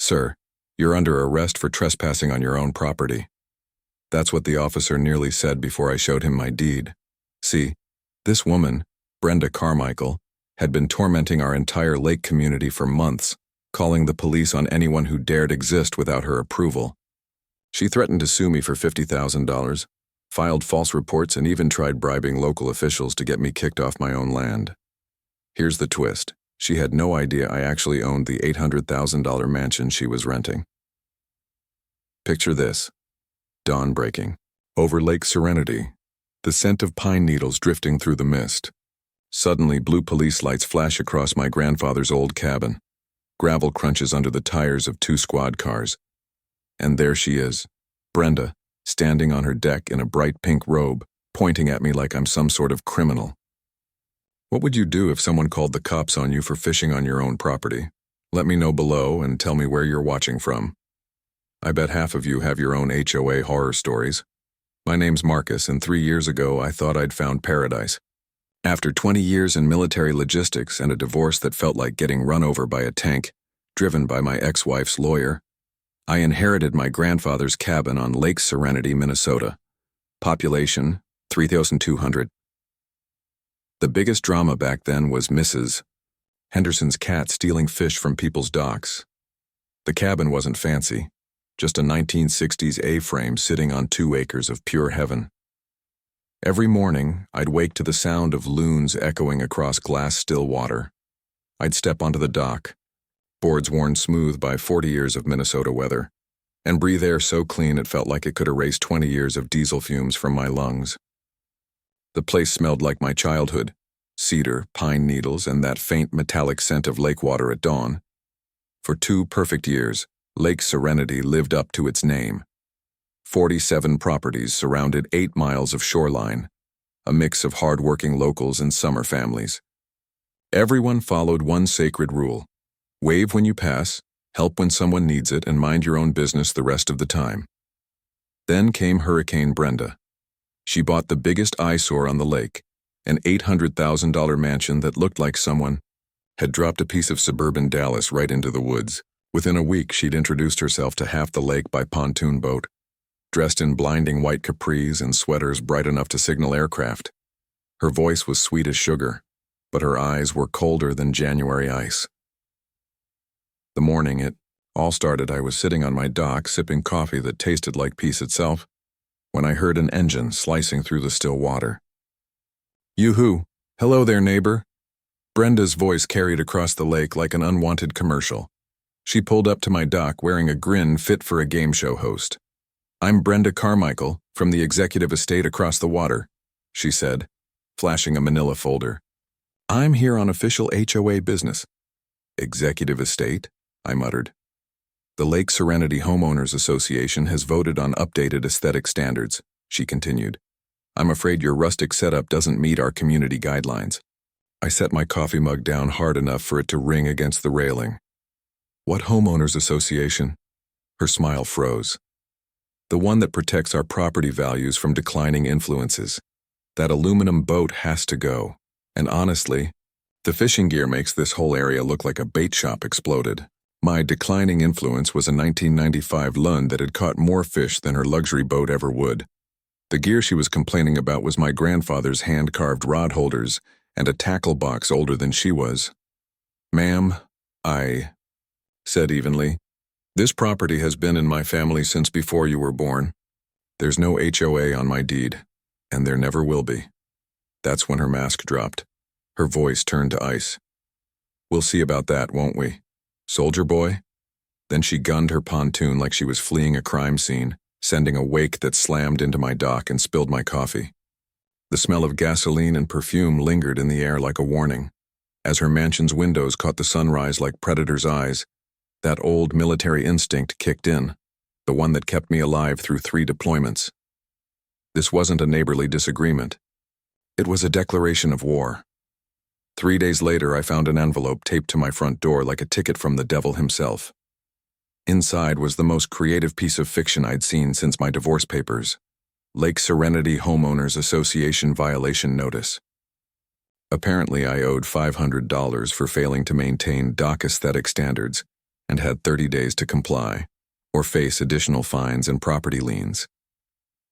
"Sir, you're under arrest for trespassing on your own property." That's what the officer nearly said before I showed him my deed. See, this woman, Brenda Carmichael, had been tormenting our entire lake community for months, calling the police on anyone who dared exist without her approval. She threatened to sue me for $50,000, filed false reports, and even tried bribing local officials to get me kicked off my own land. Here's the twist. She had no idea I actually owned the $800,000 mansion she was renting. Picture this. Dawn breaking. Over Lake Serenity. The scent of pine needles drifting through the mist. Suddenly, blue police lights flash across my grandfather's old cabin. Gravel crunches under the tires of 2 squad cars. And there she is, Brenda, standing on her deck in a bright pink robe, pointing at me like I'm some sort of criminal. What would you do if someone called the cops on you for fishing on your own property? Let me know below and tell me where you're watching from. I bet half of you have your own HOA horror stories. My name's Marcus, and 3 years ago I thought I'd found paradise. After 20 years in military logistics and a divorce that felt like getting run over by a tank, driven by my ex-wife's lawyer, I inherited my grandfather's cabin on Lake Serenity, Minnesota. Population, 3,200. The biggest drama back then was Mrs. Henderson's cat stealing fish from people's docks. The cabin wasn't fancy, just a 1960s A-frame sitting on 2 acres of pure heaven. Every morning, I'd wake to the sound of loons echoing across glass-still water. I'd step onto the dock, boards worn smooth by 40 years of Minnesota weather, and breathe air so clean it felt like it could erase 20 years of diesel fumes from my lungs. The place smelled like my childhood, cedar, pine needles, and that faint metallic scent of lake water at dawn. For 2 perfect years, Lake Serenity lived up to its name. 47 properties surrounded 8 miles of shoreline, a mix of hard-working locals and summer families. Everyone followed one sacred rule: wave when you pass, help when someone needs it, and mind your own business the rest of the time. Then came Hurricane Brenda. She bought the biggest eyesore on the lake, an $800,000 mansion that looked like someone had dropped a piece of suburban Dallas right into the woods. Within a week, she'd introduced herself to half the lake by pontoon boat, dressed in blinding white capris and sweaters bright enough to signal aircraft. Her voice was sweet as sugar, but her eyes were colder than January ice. The morning it all started, I was sitting on my dock sipping coffee that tasted like peace itself, when I heard an engine slicing through the still water. "Yoo-hoo! Hello there, neighbor!" Brenda's voice carried across the lake like an unwanted commercial. She pulled up to my dock wearing a grin fit for a game show host. "I'm Brenda Carmichael, from the executive estate across the water," she said, flashing a manila folder. "I'm here on official HOA business." "Executive estate?" I muttered. "The Lake Serenity Homeowners Association has voted on updated aesthetic standards," she continued. "I'm afraid your rustic setup doesn't meet our community guidelines." I set my coffee mug down hard enough for it to ring against the railing. "What homeowners association?" Her smile froze. "The one that protects our property values from declining influences. That aluminum boat has to go. And honestly, the fishing gear makes this whole area look like a bait shop exploded." My declining influence was a 1995 Lund that had caught more fish than her luxury boat ever would. The gear she was complaining about was my grandfather's hand-carved rod holders and a tackle box older than she was. "Ma'am, I said evenly, "this property has been in my family since before you were born. There's no HOA on my deed, and there never will be." That's when her mask dropped. Her voice turned to ice. "We'll see about that, won't we, soldier boy?" Then she gunned her pontoon like she was fleeing a crime scene, sending a wake that slammed into my dock and spilled my coffee. The smell of gasoline and perfume lingered in the air like a warning. As her mansion's windows caught the sunrise like predators' eyes, that old military instinct kicked in, the one that kept me alive through 3 deployments. This wasn't a neighborly disagreement. It was a declaration of war. 3 days later, I found an envelope taped to my front door like a ticket from the devil himself. Inside was the most creative piece of fiction I'd seen since my divorce papers: Lake Serenity Homeowners Association violation notice. Apparently, I owed $500 for failing to maintain dock aesthetic standards, and had 30 days to comply, or face additional fines and property liens.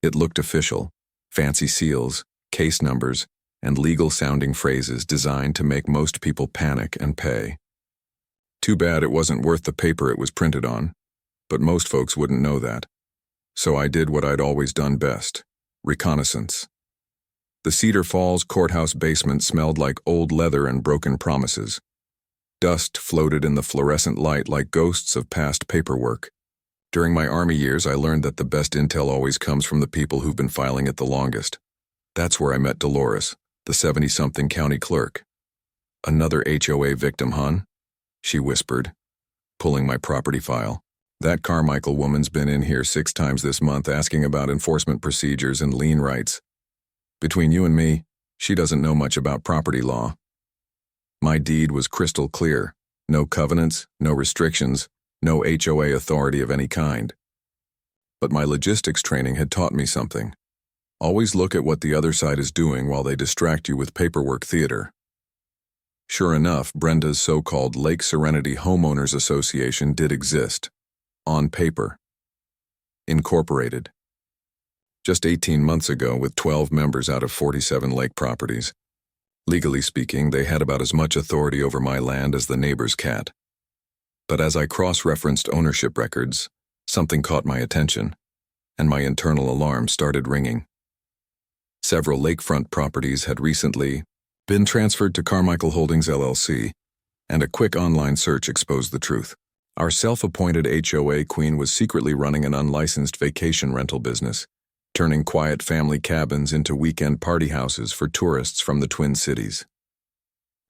It looked official, fancy seals, case numbers, and legal-sounding phrases designed to make most people panic and pay. Too bad it wasn't worth the paper it was printed on, but most folks wouldn't know that. So I did what I'd always done best: reconnaissance. The Cedar Falls courthouse basement smelled like old leather and broken promises. Dust floated in the fluorescent light like ghosts of past paperwork. During my Army years, I learned that the best intel always comes from the people who've been filing it the longest. That's where I met Dolores, the 70-something county clerk. "Another HOA victim, hon?" she whispered, pulling my property file. "That Carmichael woman's been in here 6 times this month asking about enforcement procedures and lien rights. Between you and me, she doesn't know much about property law." My deed was crystal clear: no covenants, no restrictions, no HOA authority of any kind. But my logistics training had taught me something. Always look at what the other side is doing while they distract you with paperwork theater. Sure enough, Brenda's so-called Lake Serenity Homeowners Association did exist. On paper. Incorporated. Just 18 months ago, with 12 members out of 47 lake properties. Legally speaking, they had about as much authority over my land as the neighbor's cat. But as I cross-referenced ownership records, something caught my attention, and my internal alarm started ringing. Several lakefront properties had recently been transferred to Carmichael Holdings LLC, and a quick online search exposed the truth. Our self-appointed HOA queen was secretly running an unlicensed vacation rental business, turning quiet family cabins into weekend party houses for tourists from the Twin Cities.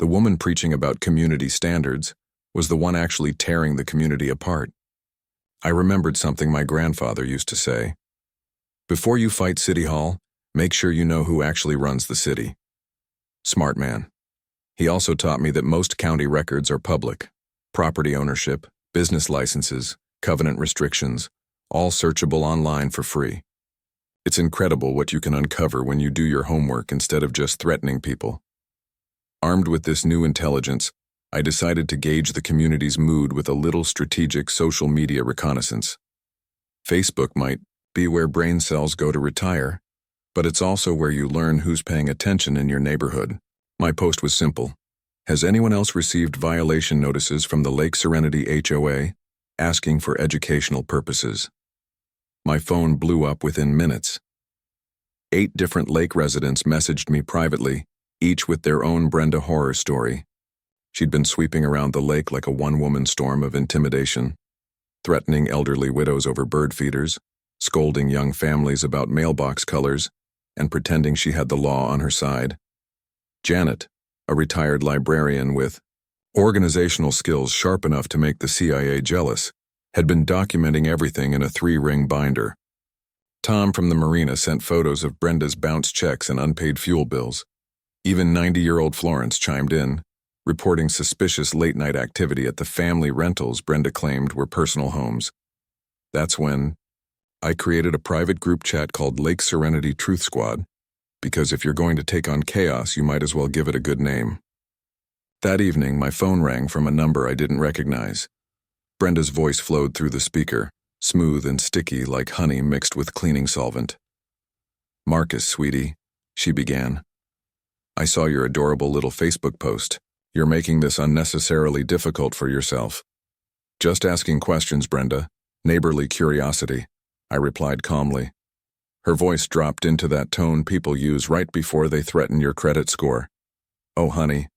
The woman preaching about community standards was the one actually tearing the community apart. I remembered something my grandfather used to say: "Before you fight City Hall, make sure you know who actually runs the city." Smart man. He also taught me that most county records are public: property ownership, business licenses, covenant restrictions, all searchable online for free. It's incredible what you can uncover when you do your homework instead of just threatening people. Armed with this new intelligence, I decided to gauge the community's mood with a little strategic social media reconnaissance. Facebook might be where brain cells go to retire, but it's also where you learn who's paying attention in your neighborhood. My post was simple: "Has anyone else received violation notices from the Lake Serenity HOA, asking for educational purposes?" My phone blew up within minutes. 8 different lake residents messaged me privately, each with their own Brenda horror story. She'd been sweeping around the lake like a one-woman storm of intimidation, threatening elderly widows over bird feeders, scolding young families about mailbox colors, and pretending she had the law on her side. Janet, a retired librarian with organizational skills sharp enough to make the CIA jealous, had been documenting everything in a 3-ring binder. Tom from the marina sent photos of Brenda's bounce checks and unpaid fuel bills. Even 90-year-old Florence chimed in, reporting suspicious late-night activity at the family rentals Brenda claimed were personal homes. That's when I created a private group chat called Lake Serenity Truth Squad, because if you're going to take on chaos, you might as well give it a good name. That evening, my phone rang from a number I didn't recognize. Brenda's voice flowed through the speaker, smooth and sticky like honey mixed with cleaning solvent. "Marcus, sweetie," she began. "I saw your adorable little Facebook post. You're making this unnecessarily difficult for yourself." "Just asking questions, Brenda. Neighborly curiosity," I replied calmly. Her voice dropped into that tone people use right before they threaten your credit score. "Oh, honey,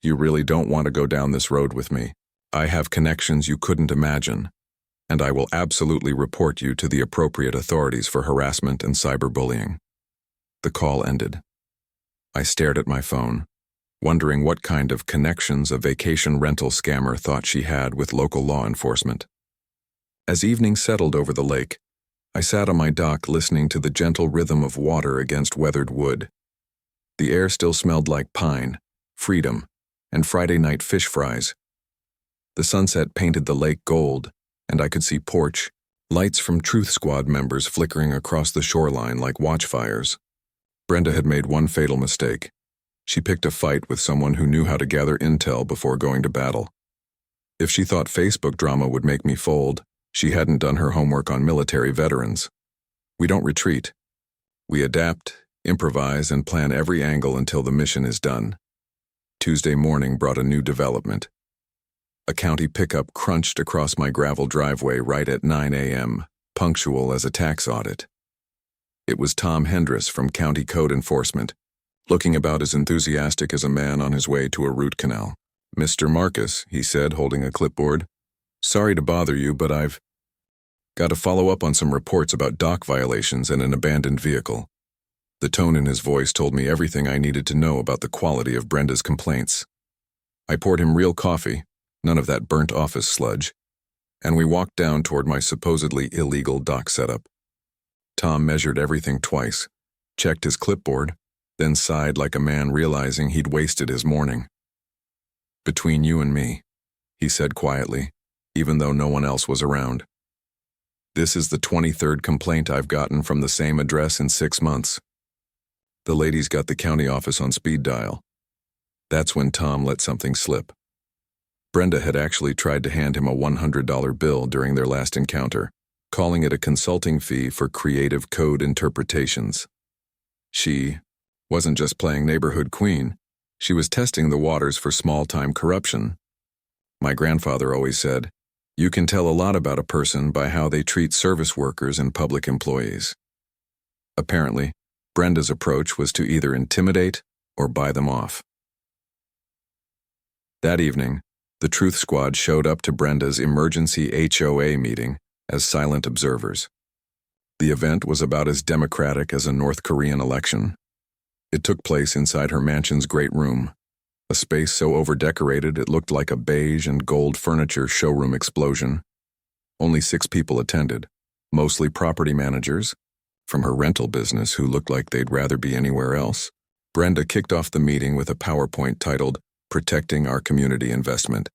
you really don't want to go down this road with me. I have connections you couldn't imagine, and I will absolutely report you to the appropriate authorities for harassment and cyberbullying." The call ended. I stared at my phone, wondering what kind of connections a vacation rental scammer thought she had with local law enforcement. As evening settled over the lake, I sat on my dock listening to the gentle rhythm of water against weathered wood. The air still smelled like pine, freedom, and Friday night fish fries. The sunset painted the lake gold, and I could see porch lights from Truth Squad members flickering across the shoreline like watchfires. Brenda had made one fatal mistake. She picked a fight with someone who knew how to gather intel before going to battle. If she thought Facebook drama would make me fold, she hadn't done her homework on military veterans. We don't retreat. We adapt, improvise, and plan every angle until the mission is done. Tuesday morning brought a new development. A county pickup crunched across my gravel driveway right at 9 a.m., punctual as a tax audit. It was Tom Hendris from County Code Enforcement, looking about as enthusiastic as a man on his way to a root canal. "Mr. Marcus," he said, holding a clipboard. "Sorry to bother you, but I've got to follow up on some reports about dock violations and an abandoned vehicle." The tone in his voice told me everything I needed to know about the quality of Brenda's complaints. I poured him real coffee, none of that burnt office sludge, and we walked down toward my supposedly illegal dock setup. Tom measured everything twice, checked his clipboard, then sighed like a man realizing he'd wasted his morning. "Between you and me," he said quietly, even though no one else was around, "this is the 23rd complaint I've gotten from the same address in 6 months. The lady's got the county office on speed dial." That's when Tom let something slip. Brenda had actually tried to hand him a $100 bill during their last encounter, calling it a consulting fee for creative code interpretations. She wasn't just playing neighborhood queen, she was testing the waters for small-time corruption. My grandfather always said, "You can tell a lot about a person by how they treat service workers and public employees." Apparently, Brenda's approach was to either intimidate or buy them off. That evening, the Truth Squad showed up to Brenda's emergency HOA meeting as silent observers. The event was about as democratic as a North Korean election. It took place inside her mansion's great room, a space so overdecorated it looked like a beige and gold furniture showroom explosion. Only 6 people attended, mostly property managers from her rental business who looked like they'd rather be anywhere else. Brenda kicked off the meeting with a PowerPoint titled, "Protecting Our Community Investment."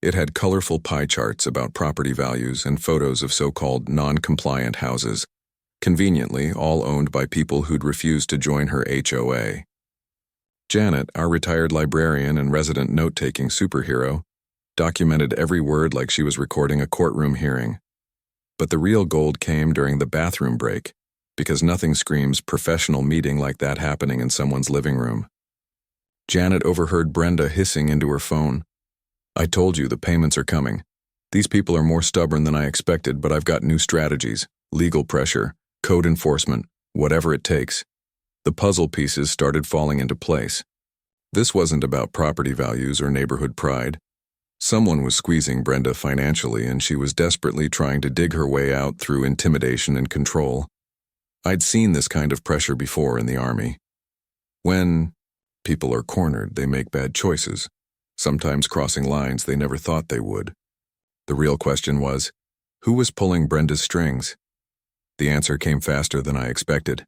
It had colorful pie charts about property values and photos of so-called non-compliant houses, conveniently all owned by people who'd refused to join her HOA. Janet, our retired librarian and resident note-taking superhero, documented every word like she was recording a courtroom hearing. But the real gold came during the bathroom break, because nothing screams professional meeting like that happening in someone's living room. Janet overheard Brenda hissing into her phone. "I told you the payments are coming. These people are more stubborn than I expected, but I've got new strategies, legal pressure, code enforcement, whatever it takes." The puzzle pieces started falling into place. This wasn't about property values or neighborhood pride. Someone was squeezing Brenda financially, and she was desperately trying to dig her way out through intimidation and control. I'd seen this kind of pressure before in the Army. When people are cornered, they make bad choices, sometimes crossing lines they never thought they would. The real question was, who was pulling Brenda's strings? The answer came faster than I expected.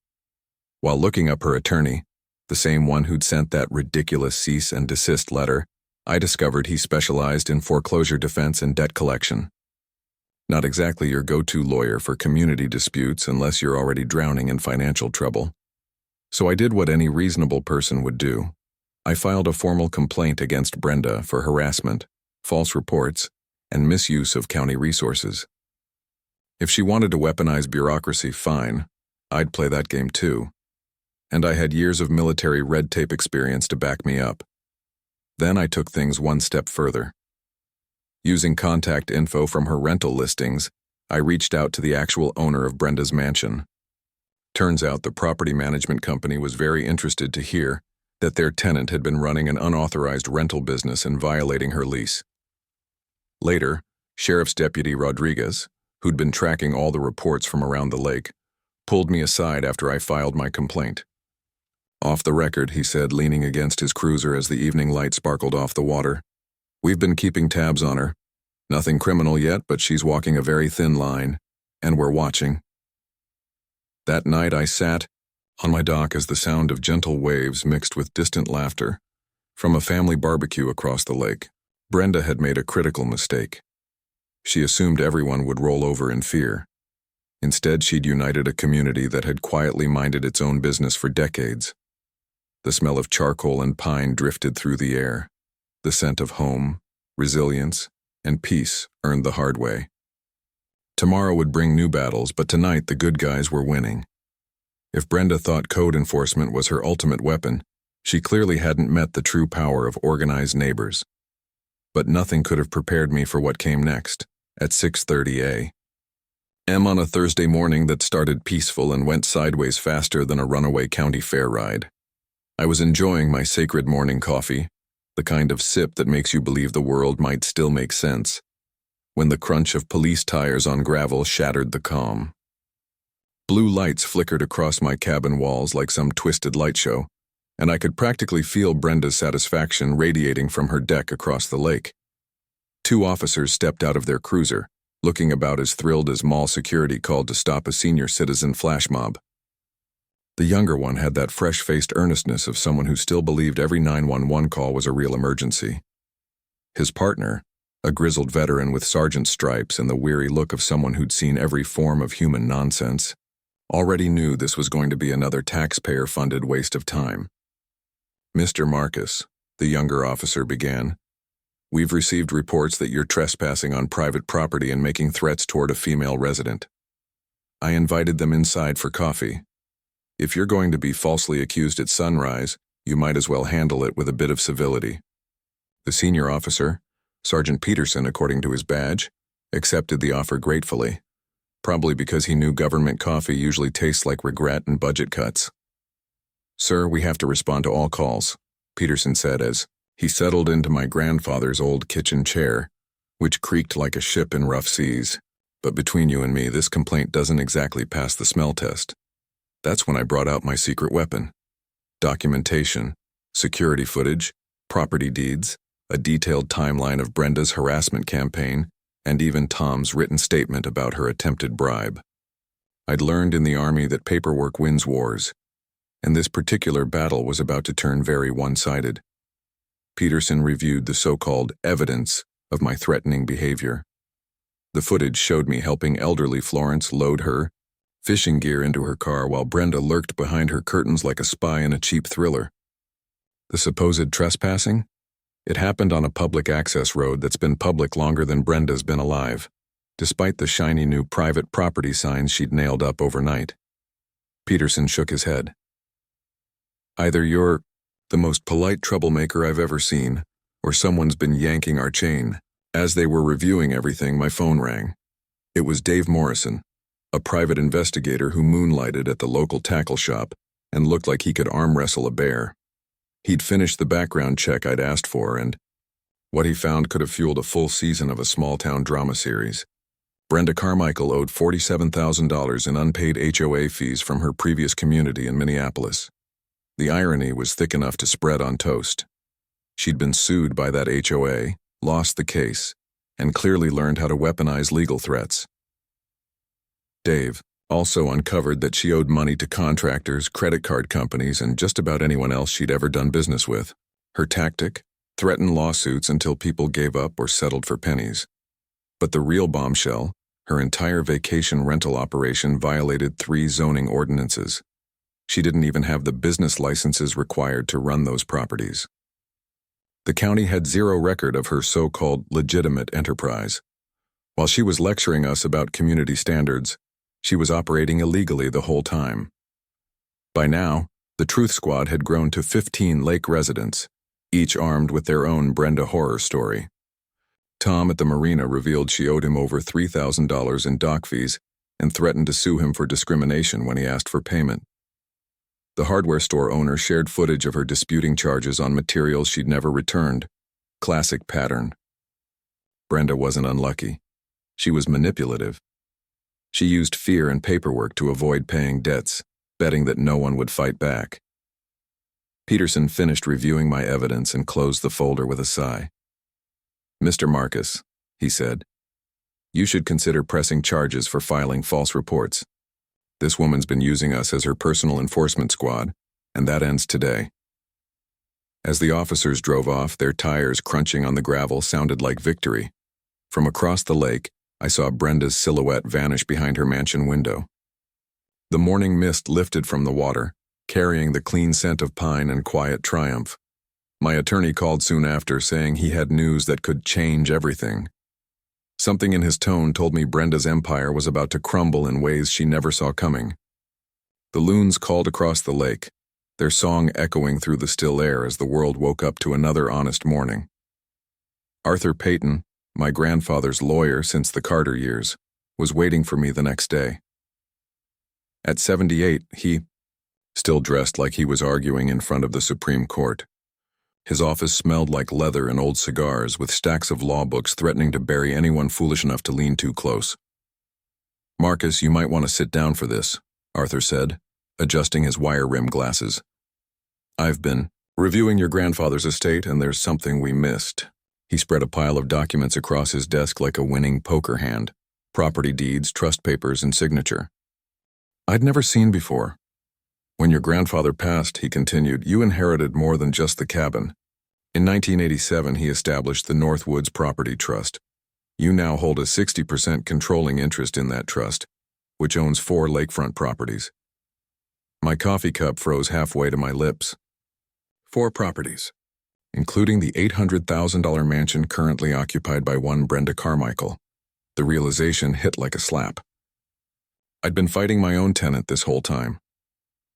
While looking up her attorney, the same one who'd sent that ridiculous cease and desist letter, I discovered he specialized in foreclosure defense and debt collection. Not exactly your go-to lawyer for community disputes unless you're already drowning in financial trouble. So I did what any reasonable person would do. I filed a formal complaint against Brenda for harassment, false reports, and misuse of county resources. If she wanted to weaponize bureaucracy, fine. I'd play that game too. And I had years of military red tape experience to back me up. Then I took things one step further. Using contact info from her rental listings, I reached out to the actual owner of Brenda's mansion. Turns out the property management company was very interested to hear that their tenant had been running an unauthorized rental business and violating her lease. Later, Sheriff's Deputy Rodriguez, who'd been tracking all the reports from around the lake, pulled me aside after I filed my complaint. "Off the record," he said, leaning against his cruiser as the evening light sparkled off the water. "We've been keeping tabs on her. Nothing criminal yet, but she's walking a very thin line, and we're watching." That night I sat on my dock as the sound of gentle waves mixed with distant laughter from a family barbecue across the lake. Brenda had made a critical mistake. She assumed everyone would roll over in fear. Instead, she'd united a community that had quietly minded its own business for decades. The smell of charcoal and pine drifted through the air, the scent of home, resilience, and peace earned the hard way. Tomorrow would bring new battles, but tonight the good guys were winning. If Brenda thought code enforcement was her ultimate weapon, she clearly hadn't met the true power of organized neighbors. But nothing could have prepared me for what came next, at 6:30 a.m. on a Thursday morning that started peaceful and went sideways faster than a runaway county fair ride. I was enjoying my sacred morning coffee, the kind of sip that makes you believe the world might still make sense, when the crunch of police tires on gravel shattered the calm. Blue lights flickered across my cabin walls like some twisted light show, and I could practically feel Brenda's satisfaction radiating from her deck across the lake. 2 officers stepped out of their cruiser, looking about as thrilled as mall security called to stop a senior citizen flash mob. The younger one had that fresh-faced earnestness of someone who still believed every 911 call was a real emergency. His partner, a grizzled veteran with sergeant stripes and the weary look of someone who'd seen every form of human nonsense, already knew this was going to be another taxpayer-funded waste of time. "Mr. Marcus," the younger officer began, "we've received reports that you're trespassing on private property and making threats toward a female resident. I invited them inside for coffee. If you're going to be falsely accused at sunrise, you might as well handle it with a bit of civility." The senior officer, Sergeant Peterson according to his badge, accepted the offer gratefully, probably because he knew government coffee usually tastes like regret and budget cuts. "Sir, we have to respond to all calls," Peterson said as he settled into my grandfather's old kitchen chair, which creaked like a ship in rough seas. "But between you and me, this complaint doesn't exactly pass the smell test." That's when I brought out my secret weapon. Documentation, security footage, property deeds, a detailed timeline of Brenda's harassment campaign, and even Tom's written statement about her attempted bribe. I'd learned in the Army that paperwork wins wars, and this particular battle was about to turn very one-sided. Peterson reviewed the so-called evidence of my threatening behavior. The footage showed me helping elderly Florence load her fishing gear into her car while Brenda lurked behind her curtains like a spy in a cheap thriller. The supposed trespassing? It happened on a public access road that's been public longer than Brenda's been alive, despite the shiny new private property signs she'd nailed up overnight. Peterson shook his head. "Either you're the most polite troublemaker I've ever seen, or someone's been yanking our chain." As they were reviewing everything, my phone rang. It was Dave Morrison, a private investigator who moonlighted at the local tackle shop and looked like he could arm wrestle a bear. He'd finished the background check I'd asked for, and what he found could have fueled a full season of a small-town drama series. Brenda Carmichael owed $47,000 in unpaid HOA fees from her previous community in Minneapolis. The irony was thick enough to spread on toast. She'd been sued by that HOA, lost the case, and clearly learned how to weaponize legal threats. Dave also uncovered that she owed money to contractors, credit card companies, and just about anyone else she'd ever done business with. Her tactic? Threaten lawsuits until people gave up or settled for pennies. But the real bombshell, her entire vacation rental operation violated 3 zoning ordinances. She didn't even have the business licenses required to run those properties. The county had zero record of her so-called legitimate enterprise. While she was lecturing us about community standards, she was operating illegally the whole time. By now, the Truth Squad had grown to 15 lake residents, each armed with their own Brenda horror story. Tom at the marina revealed she owed him over $3,000 in dock fees and threatened to sue him for discrimination when he asked for payment. The hardware store owner shared footage of her disputing charges on materials she'd never returned. Classic pattern. Brenda wasn't unlucky. She was manipulative. She used fear and paperwork to avoid paying debts, betting that no one would fight back. Peterson finished reviewing my evidence and closed the folder with a sigh. "Mr. Marcus," he said, "you should consider pressing charges for filing false reports. This woman's been using us as her personal enforcement squad, and that ends today." As the officers drove off, their tires crunching on the gravel sounded like victory. From across the lake, I saw Brenda's silhouette vanish behind her mansion window. The morning mist lifted from the water, carrying the clean scent of pine and quiet triumph. My attorney called soon after, saying he had news that could change everything. Something in his tone told me Brenda's empire was about to crumble in ways she never saw coming. The loons called across the lake, their song echoing through the still air as the world woke up to another honest morning. Arthur Payton, my grandfather's lawyer since the Carter years, was waiting for me the next day. At 78, he, still dressed like he was arguing in front of the Supreme Court. His office smelled like leather and old cigars, with stacks of law books threatening to bury anyone foolish enough to lean too close. "Marcus, you might want to sit down for this," Arthur said, adjusting his wire-rimmed glasses. "I've been reviewing your grandfather's estate, and there's something we missed." He spread a pile of documents across his desk like a winning poker hand: property deeds, trust papers, and signature. I'd never seen before. "When your grandfather passed," he continued, "you inherited more than just the cabin. In 1987, he established the Northwoods Property Trust. You now hold a 60% controlling interest in that trust, which owns 4 lakefront properties." My coffee cup froze halfway to my lips. 4 properties, including the $800,000 mansion currently occupied by one Brenda Carmichael. The realization hit like a slap. I'd been fighting my own tenant this whole time.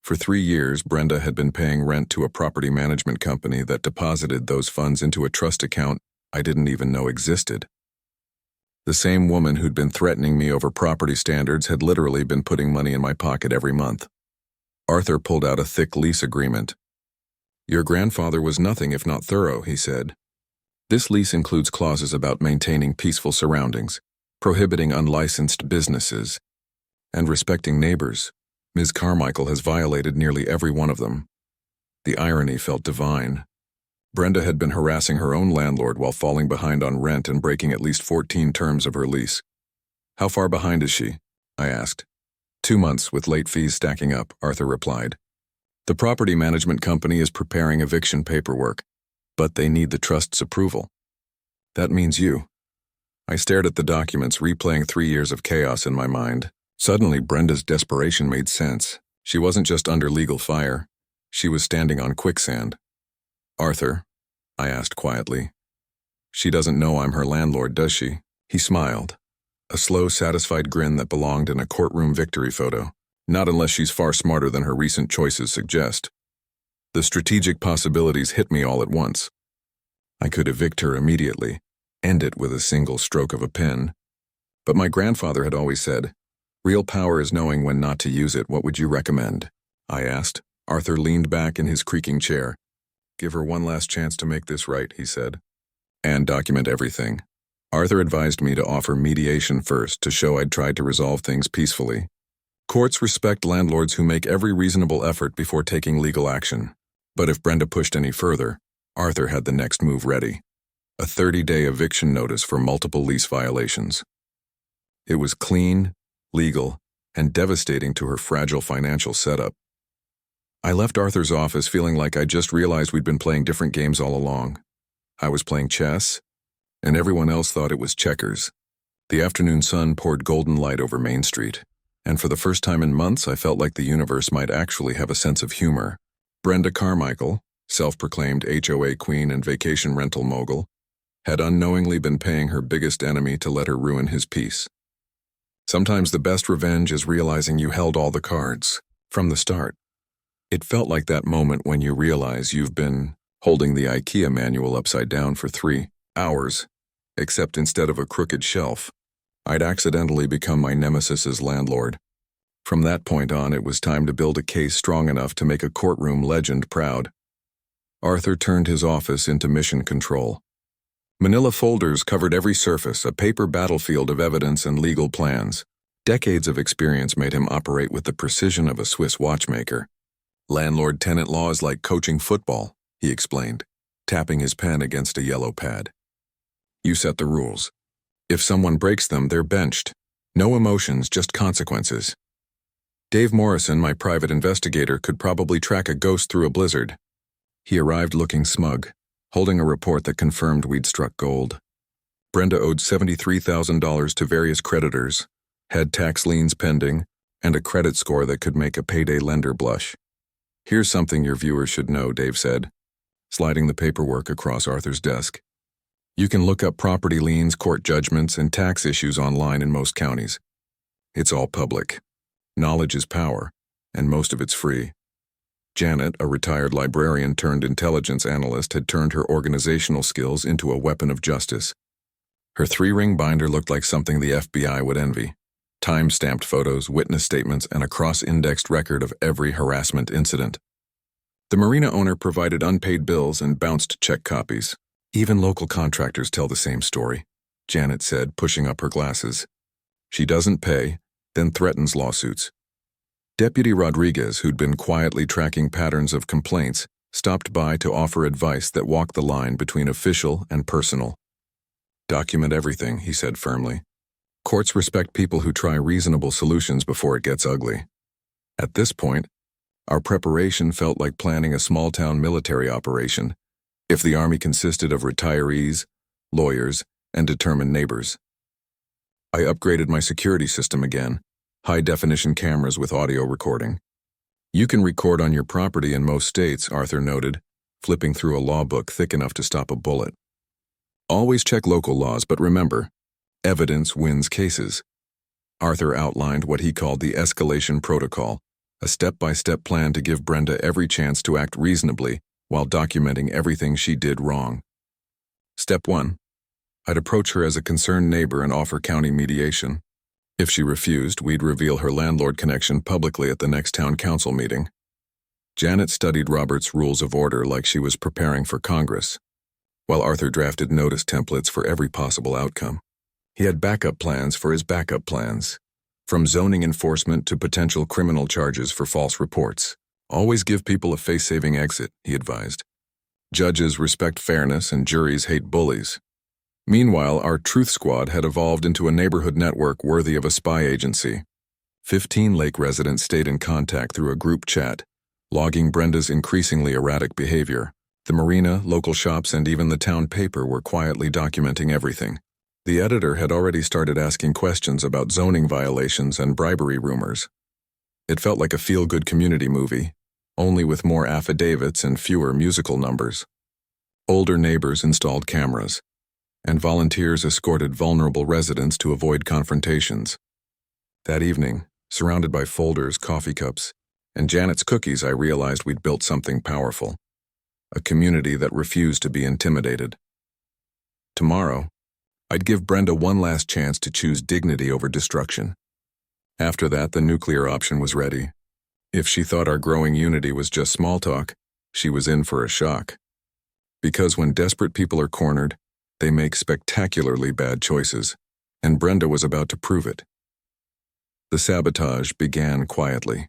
For 3 years, Brenda had been paying rent to a property management company that deposited those funds into a trust account I didn't even know existed. The same woman who'd been threatening me over property standards had literally been putting money in my pocket every month. Arthur pulled out a thick lease agreement. "Your grandfather was nothing if not thorough," he said. "This lease includes clauses about maintaining peaceful surroundings, prohibiting unlicensed businesses, and respecting neighbors. Ms. Carmichael has violated nearly every one of them." The irony felt divine. Brenda had been harassing her own landlord while falling behind on rent and breaking at least 14 terms of her lease. "How far behind is she?" I asked. 2 months, with late fees stacking up," Arthur replied. "The property management company is preparing eviction paperwork, but they need the trust's approval." "That means you." I stared at the documents, replaying 3 years of chaos in my mind. Suddenly, Brenda's desperation made sense. She wasn't just under legal fire. She was standing on quicksand. "Arthur," I asked quietly, "she doesn't know I'm her landlord, does she?" He smiled, a slow, satisfied grin that belonged in a courtroom victory photo. "Not unless she's far smarter than her recent choices suggest." The strategic possibilities hit me all at once. I could evict her immediately, end it with a single stroke of a pen. But my grandfather had always said, "Real power is knowing when not to use it. What would you recommend?" I asked. Arthur leaned back in his creaking chair. "Give her one last chance to make this right," he said. "And document everything." Arthur advised me to offer mediation first to show I'd tried to resolve things peacefully. Courts respect landlords who make every reasonable effort before taking legal action. But if Brenda pushed any further, Arthur had the next move ready: a 30-day eviction notice for multiple lease violations. It was clean, legal, and devastating to her fragile financial setup. I left Arthur's office feeling like I just realized we'd been playing different games all along. I was playing chess, and everyone else thought it was checkers. The afternoon sun poured golden light over Main Street, and for the first time in months I felt like the universe might actually have a sense of humor. Brenda Carmichael, self-proclaimed HOA queen and vacation rental mogul, had unknowingly been paying her biggest enemy to let her ruin his peace. Sometimes the best revenge is realizing you held all the cards from the start. It felt like that moment when you realize you've been holding the IKEA manual upside down for 3 hours, except instead of a crooked shelf, I'd accidentally become my nemesis's landlord. From that point on, it was time to build a case strong enough to make a courtroom legend proud. Arthur turned his office into mission control. Manila folders covered every surface, a paper battlefield of evidence and legal plans. Decades of experience made him operate with the precision of a Swiss watchmaker. "Landlord-tenant law is like coaching football," he explained, tapping his pen against a yellow pad. "You set the rules. If someone breaks them, they're benched. No emotions, just consequences." Dave Morrison, my private investigator, could probably track a ghost through a blizzard. He arrived looking smug, holding a report that confirmed we'd struck gold. Brenda owed $73,000 to various creditors, had tax liens pending, and a credit score that could make a payday lender blush. "Here's something your viewers should know," Dave said, sliding the paperwork across Arthur's desk. You can look up property liens, court judgments, and tax issues online in most counties. It's all public. Knowledge is power, and most of it's free. Janet, a retired librarian turned intelligence analyst, had turned her organizational skills into a weapon of justice. Her 3-ring binder looked like something the FBI would envy. Time-stamped photos, witness statements, and a cross-indexed record of every harassment incident. The marina owner provided unpaid bills and bounced check copies. Even local contractors tell the same story, Janet said, pushing up her glasses. She doesn't pay, then threatens lawsuits. Deputy Rodriguez, who'd been quietly tracking patterns of complaints, stopped by to offer advice that walked the line between official and personal. Document everything, he said firmly. Courts respect people who try reasonable solutions before it gets ugly. At this point, our preparation felt like planning a small-town military operation, if the army consisted of retirees, lawyers, and determined neighbors. I upgraded my security system again, high-definition cameras with audio recording. You can record on your property in most states, Arthur noted, flipping through a law book thick enough to stop a bullet. Always check local laws, but remember, evidence wins cases. Arthur outlined what he called the escalation protocol, a step-by-step plan to give Brenda every chance to act reasonably while documenting everything she did wrong. Step 1. I'd approach her as a concerned neighbor and offer county mediation. If she refused, we'd reveal her landlord connection publicly at the next town council meeting. Janet studied Robert's rules of order like she was preparing for Congress, while Arthur drafted notice templates for every possible outcome. He had backup plans for his backup plans, from zoning enforcement to potential criminal charges for false reports. Always give people a face-saving exit, he advised. Judges respect fairness and juries hate bullies. Meanwhile, our Truth Squad had evolved into a neighborhood network worthy of a spy agency. 15 Lake residents stayed in contact through a group chat, logging Brenda's increasingly erratic behavior. The marina, local shops, and even the town paper were quietly documenting everything. The editor had already started asking questions about zoning violations and bribery rumors. It felt like a feel-good community movie, only with more affidavits and fewer musical numbers. Older neighbors installed cameras, and volunteers escorted vulnerable residents to avoid confrontations. That evening, surrounded by folders, coffee cups, and Janet's cookies, I realized we'd built something powerful. A community that refused to be intimidated. Tomorrow, I'd give Brenda one last chance to choose dignity over destruction. After that, the nuclear option was ready. If she thought our growing unity was just small talk, she was in for a shock. Because when desperate people are cornered, they make spectacularly bad choices, and Brenda was about to prove it. The sabotage began quietly.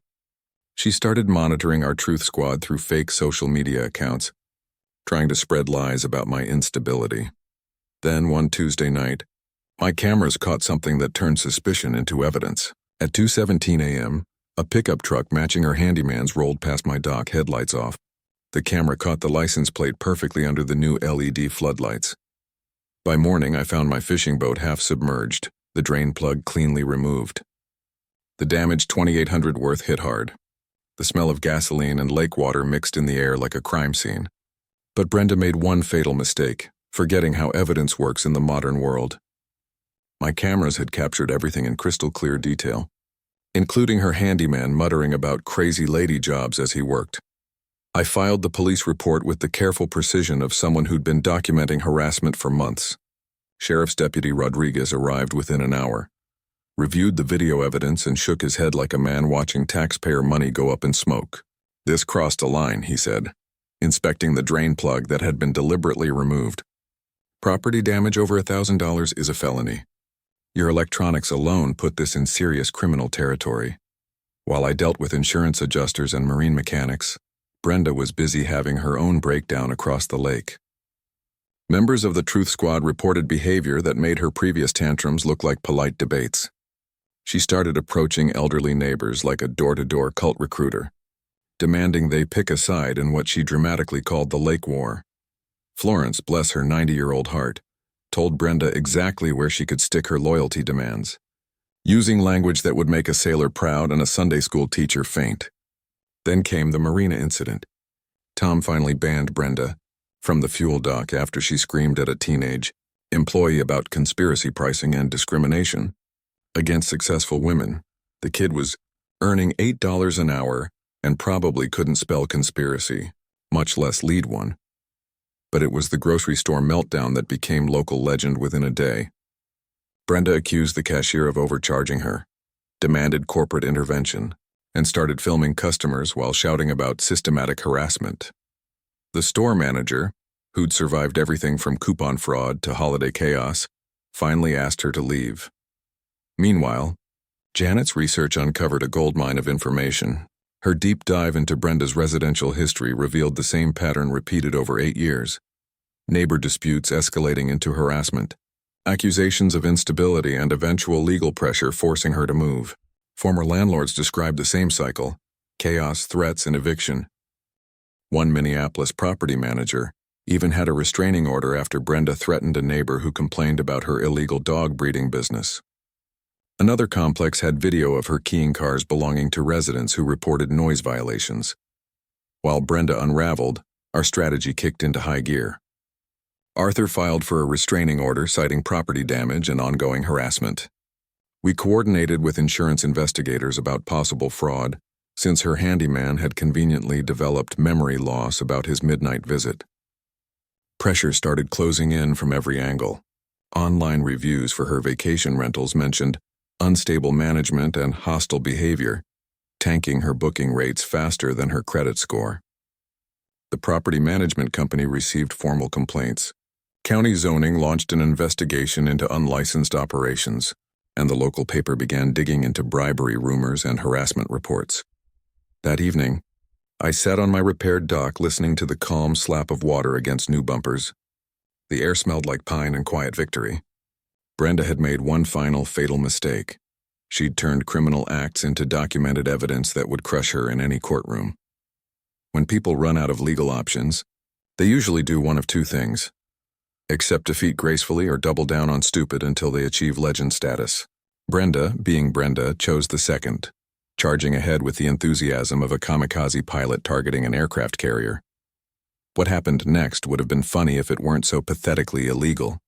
She started monitoring our Truth Squad through fake social media accounts, trying to spread lies about my instability. Then, one Tuesday night, my cameras caught something that turned suspicion into evidence. At 2:17 a.m., a pickup truck matching her handyman's rolled past my dock, headlights off. The camera caught the license plate perfectly under the new LED floodlights. By morning, I found my fishing boat half submerged, the drain plug cleanly removed. The damaged 2800 worth hit hard. The smell of gasoline and lake water mixed in the air like a crime scene. But Brenda made one fatal mistake, forgetting how evidence works in the modern world. My cameras had captured everything in crystal clear detail, including her handyman muttering about crazy lady jobs as he worked. I filed the police report with the careful precision of someone who'd been documenting harassment for months. Sheriff's Deputy Rodriguez arrived within an hour, reviewed the video evidence, and shook his head like a man watching taxpayer money go up in smoke. This crossed a line, he said, inspecting the drain plug that had been deliberately removed. Property damage over $1,000 is a felony. Your electronics alone put this in serious criminal territory. While I dealt with insurance adjusters and marine mechanics, Brenda was busy having her own breakdown across the lake. Members of the Truth Squad reported behavior that made her previous tantrums look like polite debates. She started approaching elderly neighbors like a door-to-door cult recruiter, demanding they pick a side in what she dramatically called the lake war. Florence, bless her 90-year-old heart, told Brenda exactly where she could stick her loyalty demands, using language that would make a sailor proud and a Sunday school teacher faint. Then came the marina incident. Tom finally banned Brenda, from the fuel dock after she screamed at a teenage employee about conspiracy pricing and discrimination against successful women. The kid was earning $8 an hour and probably couldn't spell conspiracy, much less lead one. But it was the grocery store meltdown that became local legend within a day. Brenda accused the cashier of overcharging her, demanded corporate intervention, and started filming customers while shouting about systematic harassment. The store manager, who'd survived everything from coupon fraud to holiday chaos, finally asked her to leave. Meanwhile, Janet's research uncovered a goldmine of information. Her deep dive into Brenda's residential history revealed the same pattern repeated over 8 years. Neighbor disputes escalating into harassment, accusations of instability, and eventual legal pressure forcing her to move. Former landlords described the same cycle: chaos, threats, and eviction. One Minneapolis property manager even had a restraining order after Brenda threatened a neighbor who complained about her illegal dog breeding business. Another complex had video of her keying cars belonging to residents who reported noise violations. While Brenda unraveled, our strategy kicked into high gear. Arthur filed for a restraining order citing property damage and ongoing harassment. We coordinated with insurance investigators about possible fraud, since her handyman had conveniently developed memory loss about his midnight visit. Pressure started closing in from every angle. Online reviews for her vacation rentals mentioned unstable management and hostile behavior, tanking her booking rates faster than her credit score. The property management company received formal complaints. County zoning launched an investigation into unlicensed operations, and the local paper began digging into bribery rumors and harassment reports. That evening, I sat on my repaired dock listening to the calm slap of water against new bumpers. The air smelled like pine and quiet victory. Brenda had made one final fatal mistake. She'd turned criminal acts into documented evidence that would crush her in any courtroom. When people run out of legal options, they usually do one of two things: accept defeat gracefully or double down on stupid until they achieve legend status. Brenda, being Brenda, chose the second, charging ahead with the enthusiasm of a kamikaze pilot targeting an aircraft carrier. What happened next would have been funny if it weren't so pathetically illegal.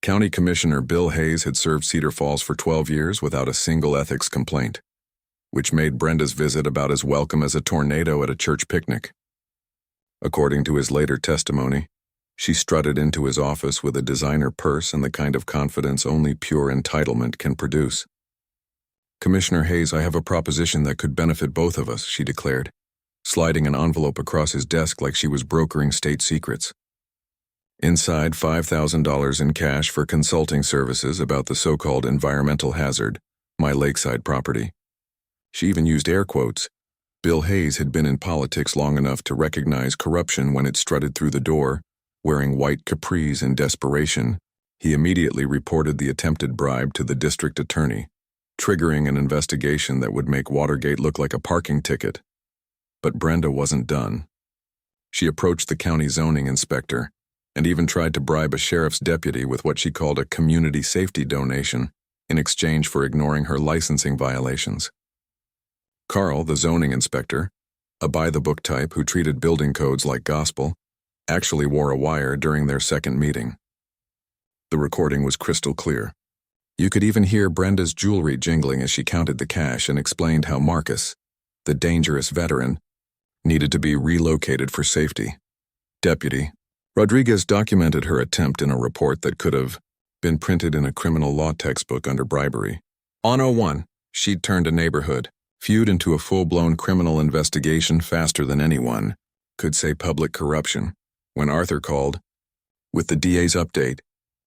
County Commissioner Bill Hayes had served Cedar Falls for 12 years without a single ethics complaint, which made Brenda's visit about as welcome as a tornado at a church picnic. According to his later testimony, she strutted into his office with a designer purse and the kind of confidence only pure entitlement can produce. "Commissioner Hayes, I have a proposition that could benefit both of us," she declared, sliding an envelope across his desk like she was brokering state secrets. Inside, $5,000 in cash for consulting services about the so-called environmental hazard, my lakeside property. She even used air quotes. Bill Hayes had been in politics long enough to recognize corruption when it strutted through the door. Wearing white capris in desperation, he immediately reported the attempted bribe to the district attorney, triggering an investigation that would make Watergate look like a parking ticket. But Brenda wasn't done. She approached the county zoning inspector and even tried to bribe a sheriff's deputy with what she called a community safety donation in exchange for ignoring her licensing violations. Carl, the zoning inspector, a by-the-book type who treated building codes like gospel, actually wore a wire during their second meeting. The recording was crystal clear. You could even hear Brenda's jewelry jingling as she counted the cash and explained how Marcus, the dangerous veteran, needed to be relocated for safety. Deputy Rodriguez documented her attempt in a report that could have been printed in a criminal law textbook under bribery. On 01, she'd turned a neighborhood feud into a full-blown criminal investigation faster than anyone could say public corruption. When Arthur called, with the DA's update,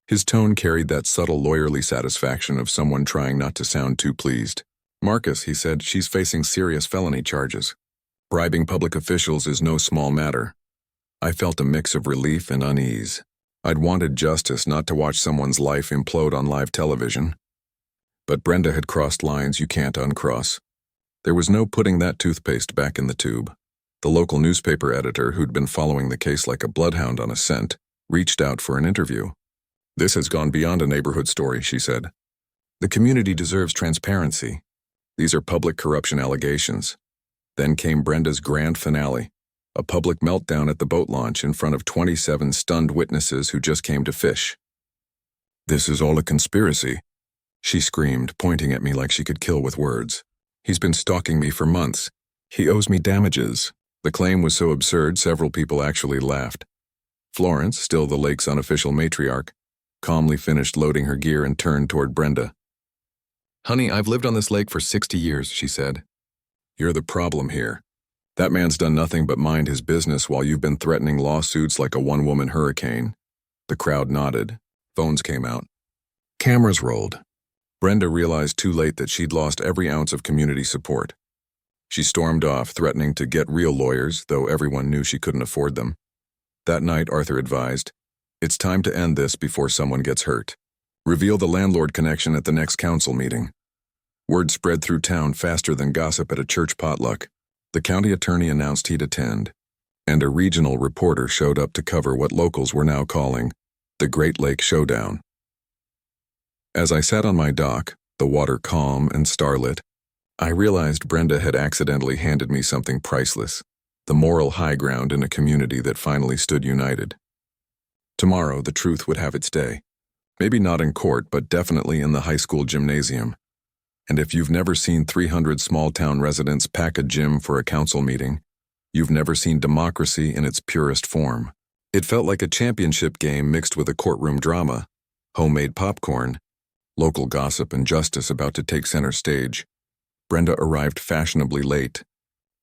his tone carried that subtle lawyerly satisfaction of someone trying not to sound too pleased. "Marcus," he said, "she's facing serious felony charges. Bribing public officials is no small matter." I felt a mix of relief and unease. I'd wanted justice, not to watch someone's life implode on live television. But Brenda had crossed lines you can't uncross. There was no putting that toothpaste back in the tube. The local newspaper editor, who'd been following the case like a bloodhound on a scent, reached out for an interview. "This has gone beyond a neighborhood story," she said. "The community deserves transparency. These are public corruption allegations." Then came Brenda's grand finale. A public meltdown at the boat launch in front of 27 stunned witnesses who just came to fish. "This is all a conspiracy," she screamed, pointing at me like she could kill with words. "He's been stalking me for months. He owes me damages." The claim was so absurd, several people actually laughed. Florence, still the lake's unofficial matriarch, calmly finished loading her gear and turned toward Brenda. "Honey, I've lived on this lake for 60 years, she said. "You're the problem here. That man's done nothing but mind his business while you've been threatening lawsuits like a one-woman hurricane." The crowd nodded. Phones came out. Cameras rolled. Brenda realized too late that she'd lost every ounce of community support. She stormed off, threatening to get real lawyers, though everyone knew she couldn't afford them. That night, Arthur advised, "It's time to end this before someone gets hurt. Reveal the landlord connection at the next council meeting." Word spread through town faster than gossip at a church potluck. The county attorney announced he'd attend, and a regional reporter showed up to cover what locals were now calling the Great Lake Showdown. As I sat on my dock, the water calm and starlit, I realized Brenda had accidentally handed me something priceless, the moral high ground in a community that finally stood united. Tomorrow, the truth would have its day. Maybe not in court, but definitely in the high school gymnasium. And if you've never seen 300 small-town residents pack a gym for a council meeting, you've never seen democracy in its purest form. It felt like a championship game mixed with a courtroom drama, homemade popcorn, local gossip and justice about to take center stage. Brenda arrived fashionably late,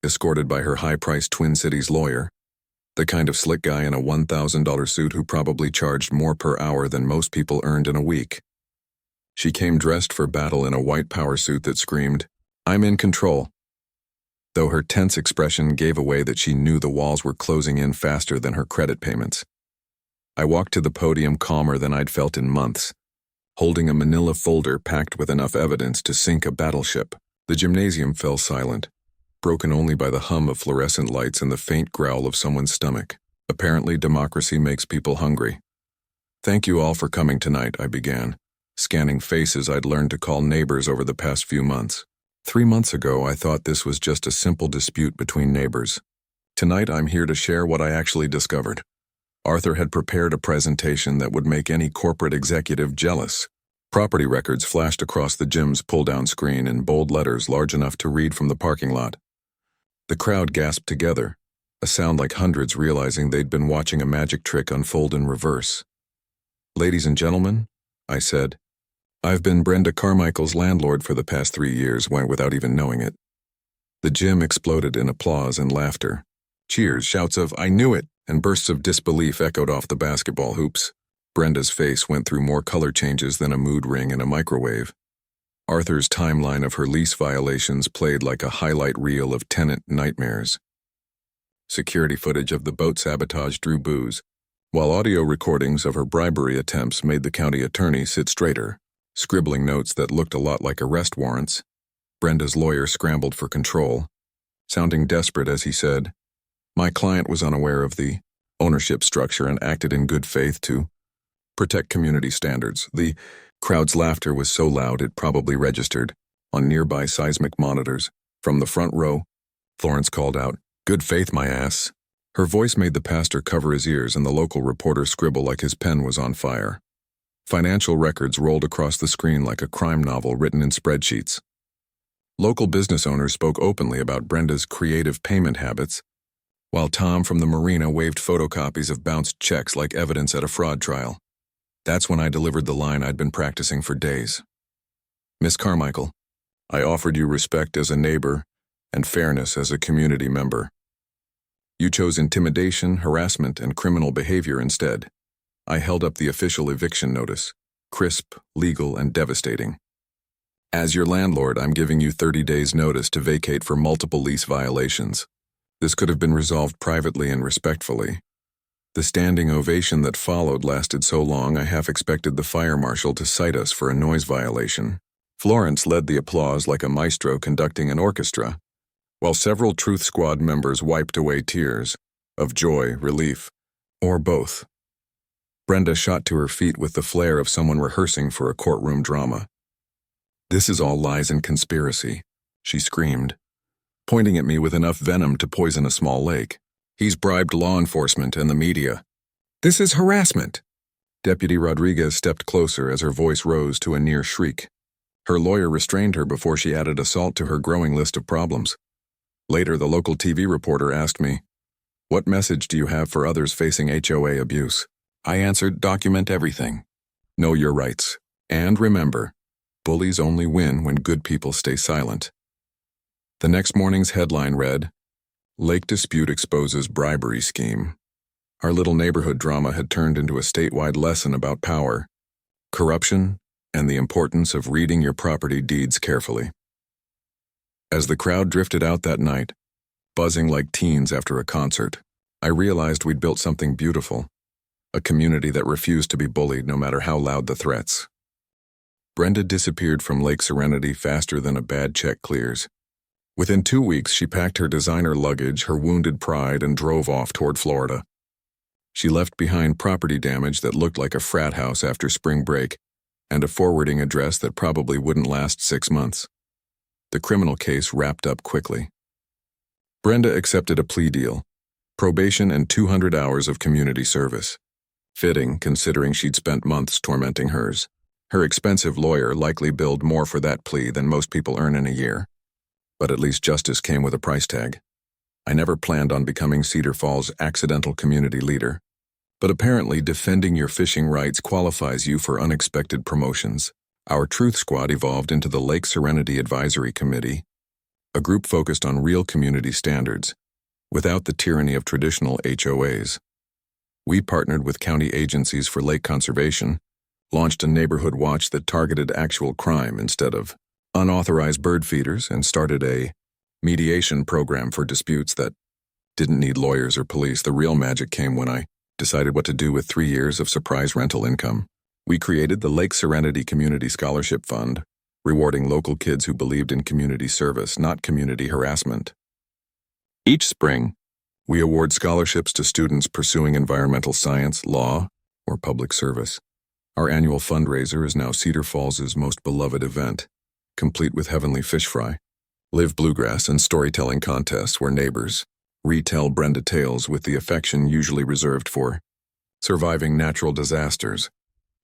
escorted by her high-priced Twin Cities lawyer, the kind of slick guy in a $1,000 suit who probably charged more per hour than most people earned in a week. She came dressed for battle in a white power suit that screamed, "I'm in control," though her tense expression gave away that she knew the walls were closing in faster than her credit payments. I walked to the podium calmer than I'd felt in months, holding a manila folder packed with enough evidence to sink a battleship. The gymnasium fell silent, broken only by the hum of fluorescent lights and the faint growl of someone's stomach. Apparently, democracy makes people hungry. "Thank you all for coming tonight," I began, scanning faces I'd learned to call neighbors over the past few months. 3 months ago, I thought this was just a simple dispute between neighbors. Tonight, I'm here to share what I actually discovered. Arthur had prepared a presentation that would make any corporate executive jealous. Property records flashed across the gym's pull-down screen in bold letters large enough to read from the parking lot. The crowd gasped together, a sound like hundreds realizing they'd been watching a magic trick unfold in reverse. "Ladies and gentlemen," I said, "I've been Brenda Carmichael's landlord for the past 3 years, without even knowing it." The gym exploded in applause and laughter. Cheers, shouts of "I knew it," and bursts of disbelief echoed off the basketball hoops. Brenda's face went through more color changes than a mood ring in a microwave. Arthur's timeline of her lease violations played like a highlight reel of tenant nightmares. Security footage of the boat sabotage drew boos, while audio recordings of her bribery attempts made the county attorney sit straighter, scribbling notes that looked a lot like arrest warrants. Brenda's lawyer scrambled for control, sounding desperate as he said, "My client was unaware of the ownership structure and acted in good faith to protect community standards." The crowd's laughter was so loud it probably registered on nearby seismic monitors. From the front row, Florence called out, "Good faith, my ass." Her voice made the pastor cover his ears and the local reporter scribble like his pen was on fire. Financial records rolled across the screen like a crime novel written in spreadsheets. Local business owners spoke openly about Brenda's creative payment habits, while Tom from the marina waved photocopies of bounced checks like evidence at a fraud trial. That's when I delivered the line I'd been practicing for days. "Miss Carmichael, I offered you respect as a neighbor and fairness as a community member. You chose intimidation, harassment, and criminal behavior instead." I held up the official eviction notice, crisp, legal, and devastating. "As your landlord, I'm giving you 30 days' notice to vacate for multiple lease violations." This could have been resolved privately and respectfully. The standing ovation that followed lasted so long I half expected the fire marshal to cite us for a noise violation. Florence led the applause like a maestro conducting an orchestra, while several Truth Squad members wiped away tears of joy, relief, or both. Brenda shot to her feet with the flair of someone rehearsing for a courtroom drama. "This is all lies and conspiracy," she screamed, pointing at me with enough venom to poison a small lake. He's bribed law enforcement and the media. This is harassment. Deputy Rodriguez stepped closer as her voice rose to a near shriek. Her lawyer restrained her before she added assault to her growing list of problems. Later, the local TV reporter asked me, "What message do you have for others facing HOA abuse?" I answered, "Document everything. Know your rights. And remember, bullies only win when good people stay silent." The next morning's headline read, "Lake Dispute Exposes Bribery Scheme." Our little neighborhood drama had turned into a statewide lesson about power, corruption, and the importance of reading your property deeds carefully. As the crowd drifted out that night, buzzing like teens after a concert, I realized we'd built something beautiful, a community that refused to be bullied no matter how loud the threats. Brenda disappeared from Lake Serenity faster than a bad check clears. Within 2 weeks, she packed her designer luggage, her wounded pride, and drove off toward Florida. She left behind property damage that looked like a frat house after spring break, and a forwarding address that probably wouldn't last 6 months. The criminal case wrapped up quickly. Brenda accepted a plea deal, probation and 200 hours of community service. Fitting, considering she'd spent months tormenting hers. Her expensive lawyer likely billed more for that plea than most people earn in a year. But at least justice came with a price tag. I never planned on becoming Cedar Falls' accidental community leader, but apparently defending your fishing rights qualifies you for unexpected promotions. Our Truth Squad evolved into the Lake Serenity Advisory Committee, a group focused on real community standards, without the tyranny of traditional HOAs. We partnered with county agencies for lake conservation, launched a neighborhood watch that targeted actual crime instead of unauthorized bird feeders, and started a mediation program for disputes that didn't need lawyers or police. The real magic came when I decided what to do with 3 years of surprise rental income. We created the Lake Serenity Community Scholarship Fund, rewarding local kids who believed in community service, not community harassment. Each spring, we award scholarships to students pursuing environmental science, law, or public service. Our annual fundraiser is now Cedar Falls' most beloved event, complete with heavenly fish fry, live bluegrass, and storytelling contests where neighbors retell Brenda tales with the affection usually reserved for surviving natural disasters.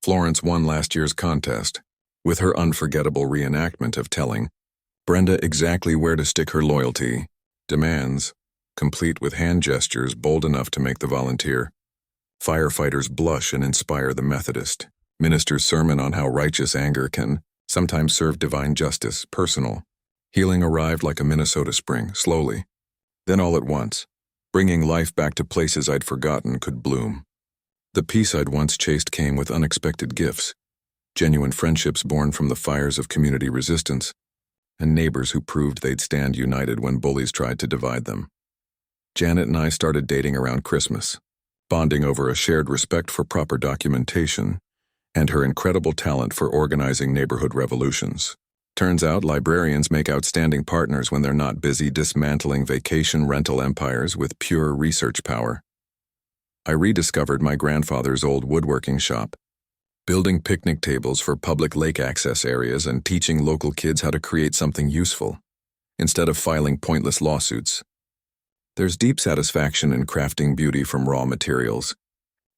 Florence won last year's contest, with her unforgettable reenactment of telling Brenda exactly where to stick her loyalty demands, complete with hand gestures bold enough to make the volunteer firefighters blush and inspire the Methodist minister's sermon on how righteous anger can sometimes serve divine justice. Personal healing arrived like a Minnesota spring, slowly, then all at once, bringing life back to places I'd forgotten could bloom. The peace I'd once chased came with unexpected gifts, genuine friendships born from the fires of community resistance, and neighbors who proved they'd stand united when bullies tried to divide them. Janet and I started dating around Christmas, bonding over a shared respect for proper documentation and her incredible talent for organizing neighborhood revolutions. Turns out librarians make outstanding partners when they're not busy dismantling vacation rental empires with pure research power. I rediscovered my grandfather's old woodworking shop, building picnic tables for public lake access areas and teaching local kids how to create something useful, instead of filing pointless lawsuits. There's deep satisfaction in crafting beauty from raw materials,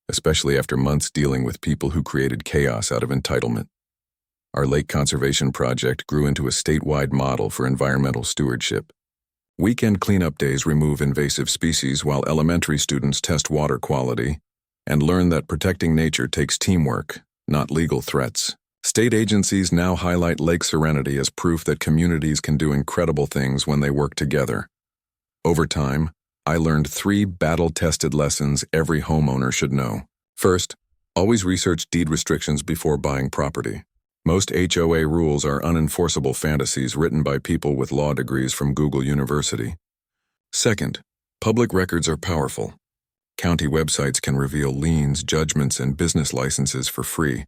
especially after months dealing with people who created chaos out of entitlement. Our lake conservation project grew into a statewide model for environmental stewardship. Weekend cleanup days remove invasive species while elementary students test water quality and learn that protecting nature takes teamwork, not legal threats. State agencies now highlight Lake Serenity as proof that communities can do incredible things when they work together. Over time, I learned 3 battle-tested lessons every homeowner should know. First, always research deed restrictions before buying property. Most HOA rules are unenforceable fantasies written by people with law degrees from Google University. Second, public records are powerful. County websites can reveal liens, judgments, and business licenses for free.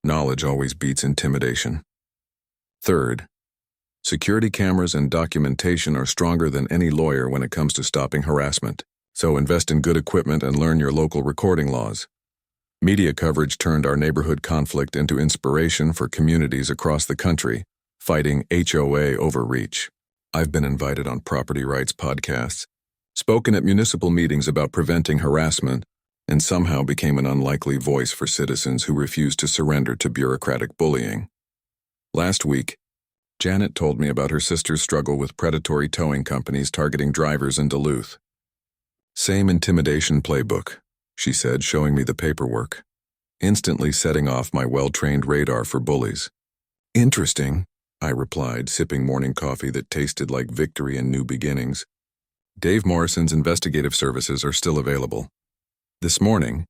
Knowledge always beats intimidation. Third, security cameras and documentation are stronger than any lawyer when it comes to stopping harassment. So invest in good equipment and learn your local recording laws. Media coverage turned our neighborhood conflict into inspiration for communities across the country, fighting HOA overreach. I've been invited on property rights podcasts, spoken at municipal meetings about preventing harassment, and somehow became an unlikely voice for citizens who refused to surrender to bureaucratic bullying. Last week, Janet told me about her sister's struggle with predatory towing companies targeting drivers in Duluth. Same intimidation playbook, she said, showing me the paperwork, instantly setting off my well-trained radar for bullies. Interesting, I replied, sipping morning coffee that tasted like victory and new beginnings. Dave Morrison's investigative services are still available. This morning,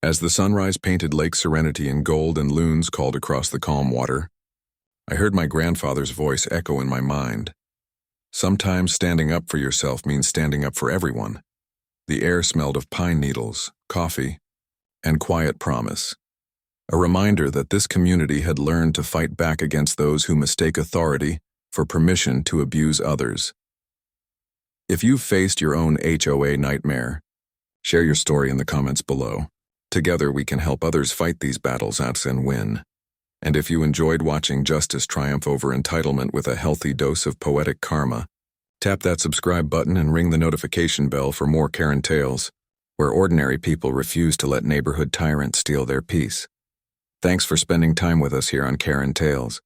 as the sunrise painted Lake Serenity in gold and loons called across the calm water, I heard my grandfather's voice echo in my mind. Sometimes standing up for yourself means standing up for everyone. The air smelled of pine needles, coffee, and quiet promise. A reminder that this community had learned to fight back against those who mistake authority for permission to abuse others. If you've faced your own HOA nightmare, share your story in the comments below. Together we can help others fight these battles out and win. And if you enjoyed watching justice triumph over entitlement with a healthy dose of poetic karma, tap that subscribe button and ring the notification bell for more Karen tales, where ordinary people refuse to let neighborhood tyrants steal their peace. Thanks for spending time with us here on Karen Tales,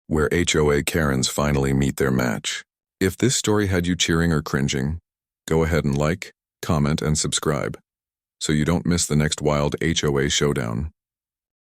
where HOA Karens finally meet their match. If this story had you cheering or cringing, go ahead and like, comment, and subscribe, so you don't miss the next wild HOA showdown.